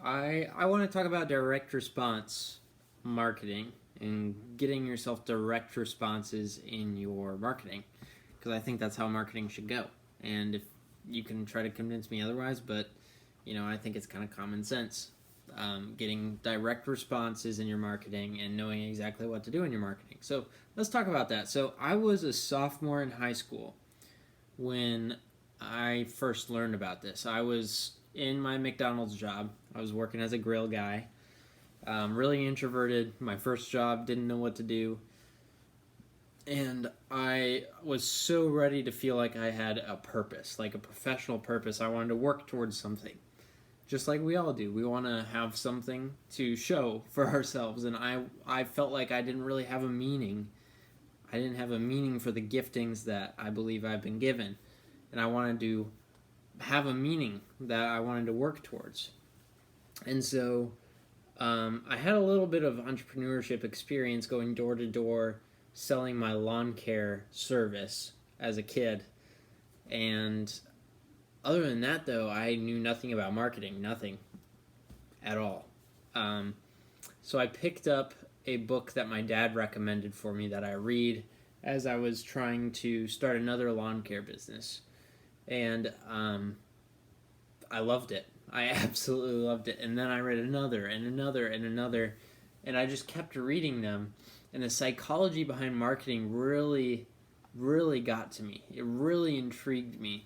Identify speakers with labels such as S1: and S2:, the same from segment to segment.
S1: I want to talk about direct response marketing and getting yourself direct responses in your marketing because I think that's how marketing should go. And if you can try to convince me otherwise, but I think it's kind of common sense. Getting direct responses in your marketing and knowing exactly what to do in your marketing. So let's talk about that. So I was a sophomore in high school when I first learned about this. I was in my McDonald's job. I was working as a grill guy. Really introverted. My first job, didn't know what to do. And I was so ready to feel like I had a purpose, like a professional purpose. I wanted to work towards something, just like we all do. We want to have something to show for ourselves. And I felt like I didn't really have a meaning. I didn't have a meaning for the giftings that I believe I've been given. And I wanted to have a meaning that I wanted to work towards. And so I had a little bit of entrepreneurship experience going door to door selling my lawn care service as a kid. And other than that, though, I knew nothing about marketing, nothing at all. So I picked up a book that my dad recommended for me that I read as I was trying to start another lawn care business. And I loved it. I absolutely loved it. And then I read another and another and another, and I just kept reading them. And the psychology behind marketing really, really got to me. It really intrigued me.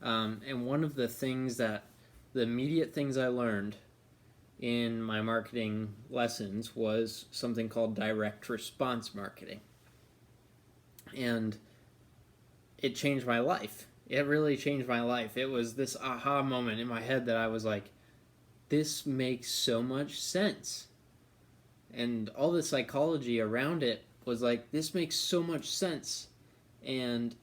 S1: And one of the immediate things I learned in my marketing lessons was something called direct response marketing. And it changed my life. It really changed my life. It was this aha moment in my head that I was like, this makes so much sense. And all the psychology around it was like, this makes so much sense. And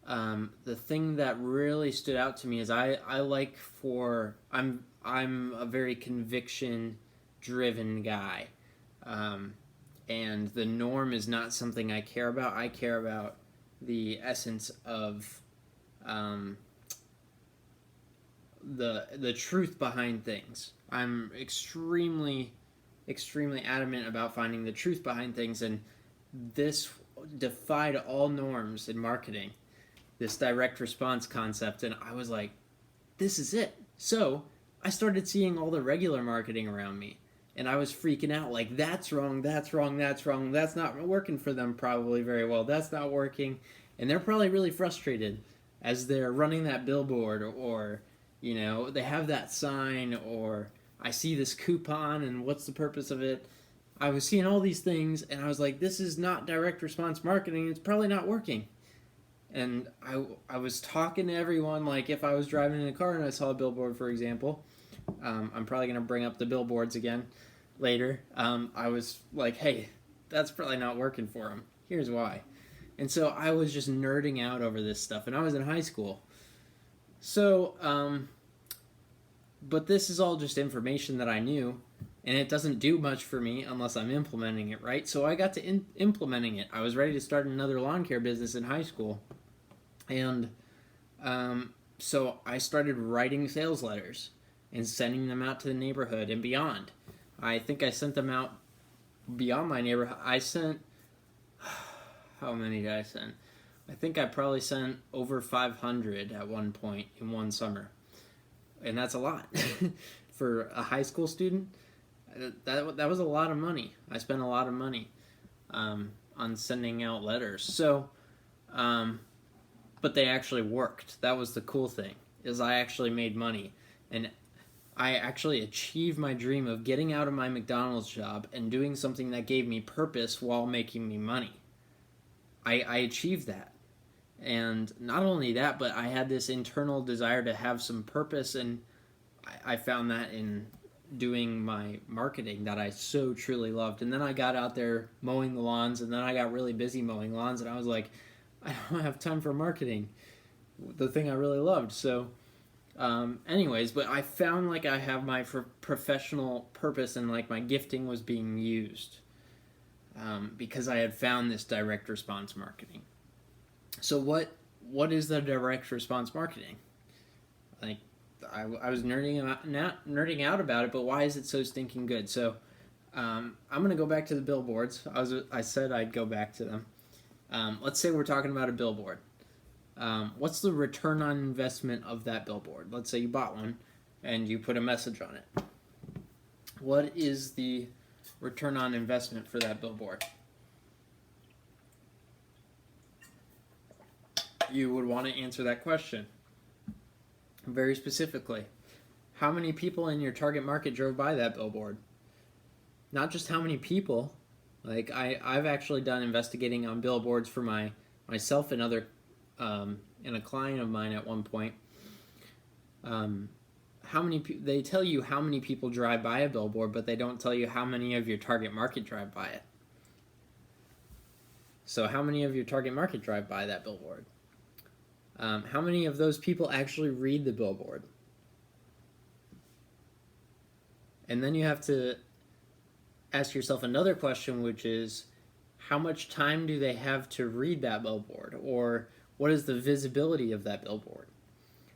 S1: the thing that really stood out to me is I'm a very conviction driven guy. And the norm is not something I care about. I care about the essence of the truth behind things. I'm extremely adamant about finding the truth behind things, and this defied all norms in marketing, this direct response concept, and I was like, this is it. So I started seeing all the regular marketing around me, and I was freaking out like, that's wrong, that's not working for them probably very well, that's not working. And they're probably really frustrated as they're running that billboard, or they have that sign, or I see this coupon and what's the purpose of it. I was seeing all these things and I was like, this is not direct response marketing, it's probably not working. And I was talking to everyone, like if I was driving in a car and I saw a billboard, for example, I'm probably going to bring up the billboards again later. I was like, hey, that's probably not working for them. Here's why. And so I was just nerding out over this stuff, and I was in high school. So, but this is all just information that I knew, and it doesn't do much for me unless I'm implementing it, right? So I got to implementing it. I was ready to start another lawn care business in high school. And so I started writing sales letters and sending them out to the neighborhood and beyond. I think I sent them out beyond my neighborhood. I sent... How many did I send? I think I probably sent over 500 at one point in one summer. And that's a lot. For a high school student, that was a lot of money. I spent a lot of money on sending out letters. So, but they actually worked. That was the cool thing, is I actually made money. And I actually achieved my dream of getting out of my McDonald's job and doing something that gave me purpose while making me money. I achieved that. And not only that, but I had this internal desire to have some purpose, and I found that in doing my marketing that I so truly loved. And then I got out there mowing the lawns, and then I got really busy mowing lawns, and I was like, I don't have time for marketing, the thing I really loved. So anyways, but I found like I have my professional purpose, and like my gifting was being used. Because I had found this direct response marketing. So what is the direct response marketing? Like, I was nerding out about it, but why is it so stinking good? So I'm gonna go back to the billboards. I said I'd go back to them. Let's say we're talking about a billboard. What's the return on investment of that billboard? Let's say you bought one and you put a message on it. What is the return on investment for that billboard? You would want to answer that question very specifically. How many people in your target market drove by that billboard? Not just how many people. Like I've actually done investigating on billboards for myself and other and a client of mine at one point. They tell you how many people drive by a billboard, but they don't tell you how many of your target market drive by it. So how many of your target market drive by that billboard? How many of those people actually read the billboard? And then you have to ask yourself another question, which is, how much time do they have to read that billboard? Or what is the visibility of that billboard?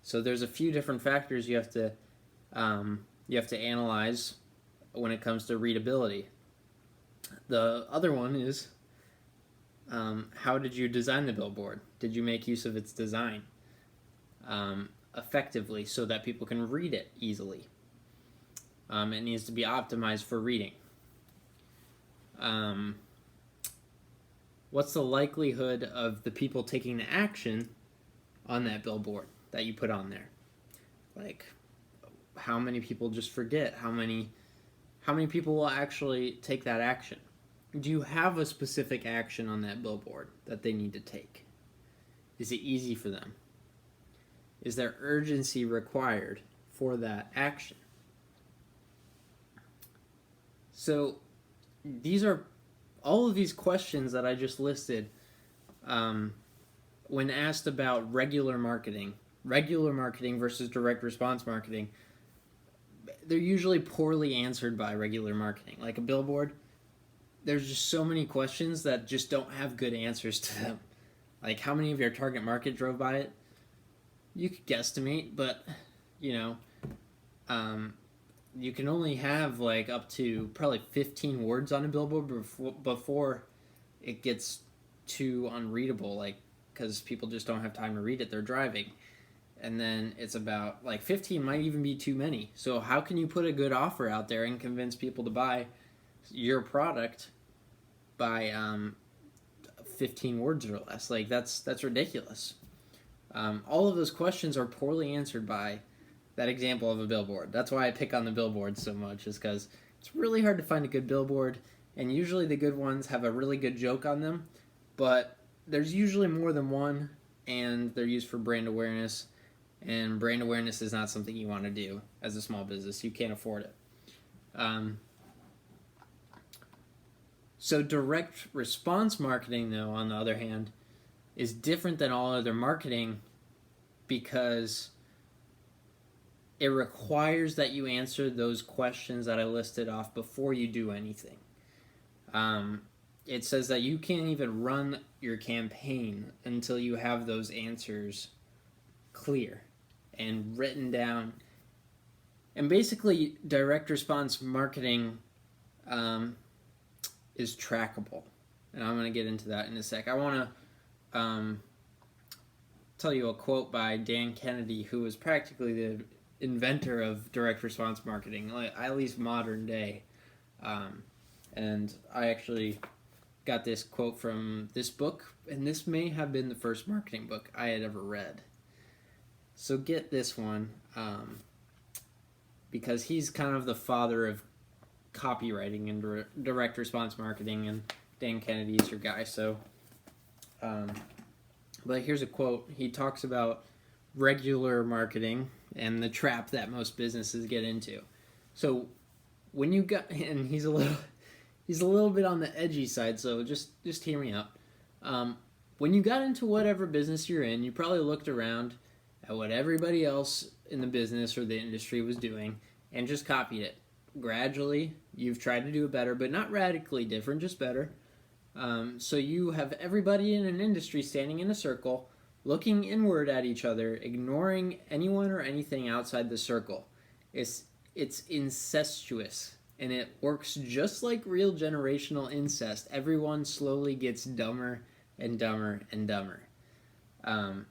S1: So there's a few different factors you have to analyze when it comes to readability. The other one is, how did you design the billboard? Did you make use of its design effectively so that people can read it easily? It needs to be optimized for reading. What's the likelihood of the people taking action on that billboard that you put on there? Like, how many people just forget? How many people will actually take that action? Do you have a specific action on that billboard that they need to take? Is it easy for them? Is there urgency required for that action? So these are all of these questions that I just listed. When asked about regular marketing versus direct response marketing, they're usually poorly answered by regular marketing. Like a billboard, there's just so many questions that just don't have good answers to them. Like, how many of your target market drove by it? You could guesstimate, but you can only have like up to probably 15 words on a billboard before it gets too unreadable, like, because people just don't have time to read it, they're driving. And then it's about, like, 15 might even be too many. So how can you put a good offer out there and convince people to buy your product by 15 words or less? Like, that's ridiculous. All of those questions are poorly answered by that example of a billboard. That's why I pick on the billboards so much, is because it's really hard to find a good billboard, and usually the good ones have a really good joke on them, but there's usually more than one, and they're used for brand awareness, and brand awareness is not something you want to do as a small business. You can't afford it. So direct response marketing, though, on the other hand, is different than all other marketing because it requires that you answer those questions that I listed off before you do anything. It says that you can't even run your campaign until you have those answers clear and written down. And basically, direct response marketing is trackable. And I'm going to get into that in a sec. I want to tell you a quote by Dan Kennedy, who was practically the inventor of direct response marketing, at least modern day. And I actually got this quote from this book, and this may have been the first marketing book I had ever read. So get this one, because he's kind of the father of copywriting and direct response marketing, and Dan Kennedy's your guy. So, but here's a quote. He talks about regular marketing and the trap that most businesses get into. So when you got, and he's a little bit on the edgy side, so just hear me out. When you got into whatever business you're in, you probably looked around at what everybody else in the business or the industry was doing and just copied it. Gradually, you've tried to do it better, but not radically different, just better. So you have everybody in an industry standing in a circle, looking inward at each other, ignoring anyone or anything outside the circle. It's incestuous, and it works just like real generational incest. Everyone slowly gets dumber and dumber and dumber. Um,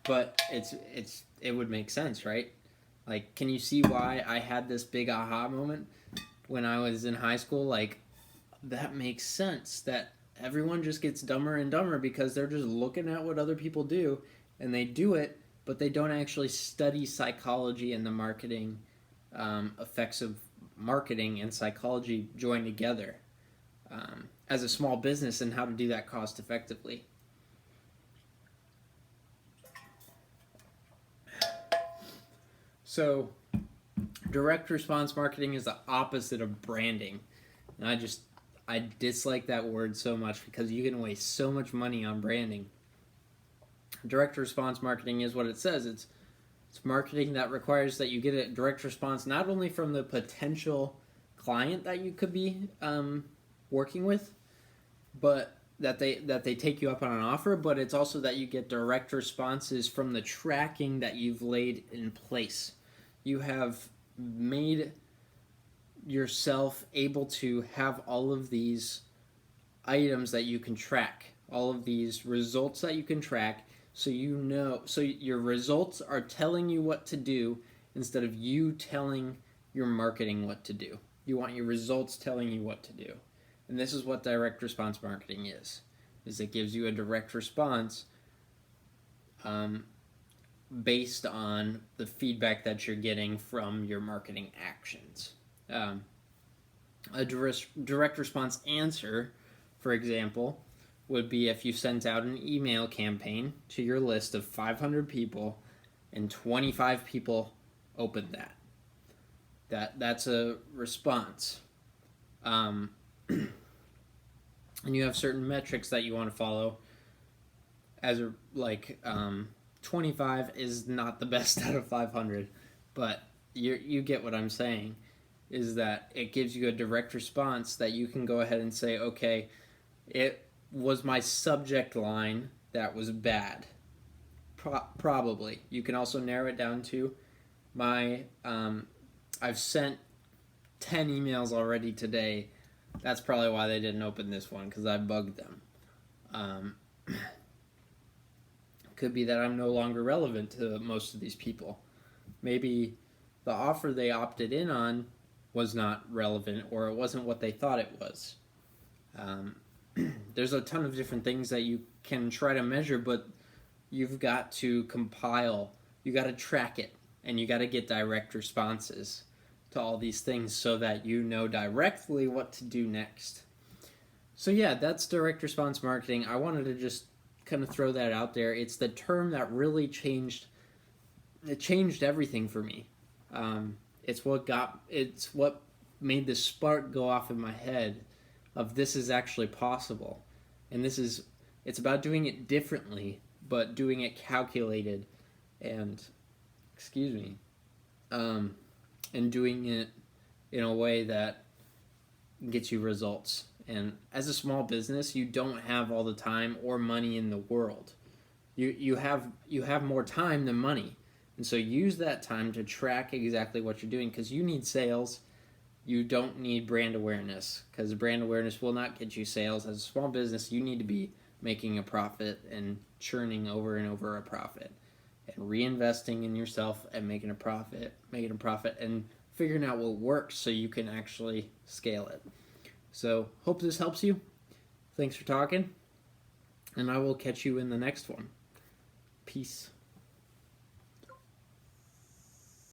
S1: but it would make sense, right? Like, can you see why I had this big aha moment when I was in high school? Like, that makes sense that everyone just gets dumber and dumber because they're just looking at what other people do and they do it, but they don't actually study psychology and the marketing effects of marketing and psychology joined together as a small business and how to do that cost effectively. So, direct response marketing is the opposite of branding. And I dislike that word so much because you can waste so much money on branding. Direct response marketing is what it says. It's marketing that requires that you get a direct response not only from the potential client that you could be working with, but that they take you up on an offer, but it's also that you get direct responses from the tracking that you've laid in place. You have made yourself able to have all of these items that you can track, all of these results that you can track, so your results are telling you what to do instead of you telling your marketing what to do. You want your results telling you what to do. And this is what direct response marketing is it gives you a direct response based on the feedback that you're getting from your marketing actions. A direct response answer, for example, would be if you sent out an email campaign to your list of 500 people and 25 people opened that's a response. And you have certain metrics that you want to follow. 25 is not the best out of 500, but you get what I'm saying, is that it gives you a direct response that you can go ahead and say, okay, it was my subject line that was bad. Probably. You can also narrow it down to I've sent 10 emails already today. That's probably why they didn't open this one, because I bugged them. Could be that I'm no longer relevant to most of these people. Maybe the offer they opted in on was not relevant, or it wasn't what they thought it was. There's a ton of different things that you can try to measure, but you've got to compile, you got to track it, and you got to get direct responses to all these things so that you know directly what to do next. So yeah, that's direct response marketing. I wanted to just kind of throw that out there. It's the term that really changed everything for me. It's what made the spark go off in my head of this is actually possible. And it's about doing it differently, but doing it calculated and and doing it in a way that gets you results. And as a small business, you don't have all the time or money in the world. You have more time than money. And so use that time to track exactly what you're doing, because you need sales. You don't need brand awareness, because brand awareness will not get you sales. As a small business, you need to be making a profit and churning over and over a profit and reinvesting in yourself and making a profit and figuring out what works so you can actually scale it. So hope this helps you. Thanks for talking, and I will catch you in the next one. Peace.